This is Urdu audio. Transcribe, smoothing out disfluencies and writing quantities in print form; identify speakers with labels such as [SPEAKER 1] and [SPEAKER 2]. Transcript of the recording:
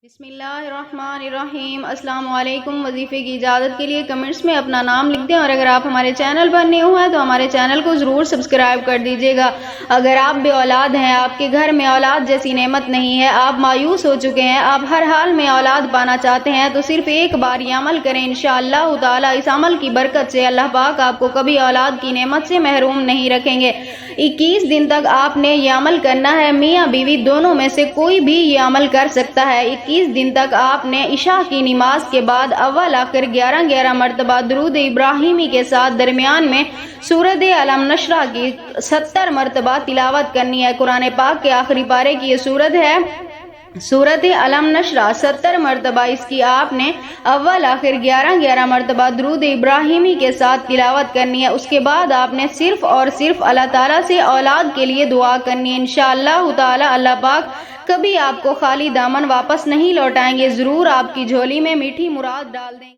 [SPEAKER 1] بسم اللہ الرحمن الرحیم۔ السلام علیکم۔ وظیفے کی اجازت کے لیے کمنٹس میں اپنا نام لکھ دیں، اور اگر آپ ہمارے چینل پر نئے ہوئے ہیں تو ہمارے چینل کو ضرور سبسکرائب کر دیجیے گا۔ اگر آپ بے اولاد ہیں، آپ کے گھر میں اولاد جیسی نعمت نہیں ہے، آپ مایوس ہو چکے ہیں، آپ ہر حال میں اولاد پانا چاہتے ہیں، تو صرف ایک بار یہ عمل کریں، انشاءاللہ تعالی اس عمل کی برکت سے اللہ پاک آپ کو کبھی اولاد کی نعمت سے محروم نہیں رکھیں گے۔ 21 دن تک آپ نے یہ عمل کرنا ہے۔ میاں بیوی دونوں میں سے کوئی بھی یہ عمل کر سکتا ہے۔ 21 دن تک آپ نے عشاء کی نماز کے بعد اول آخر 11 مرتبہ درود ابراہیمی کے ساتھ درمیان میں سورۃ الم نشرہ کی 70 مرتبہ تلاوت کرنی ہے۔ قرآن پاک کے آخری پارے کی یہ سورت ہے سورۃ الم نشرہ، 70 مرتبہ اس کی آپ نے اول آخر 11 مرتبہ درود ابراہیمی کے ساتھ تلاوت کرنی ہے۔ اس کے بعد آپ نے صرف اور صرف اللہ تعالیٰ سے اولاد کے لیے دعا کرنی ہے۔ انشاءاللہ تعالی اللہ پاک کبھی آپ کو خالی دامن واپس نہیں لوٹائیں گے، ضرور آپ کی جھولی میں میٹھی مراد ڈال دیں گے۔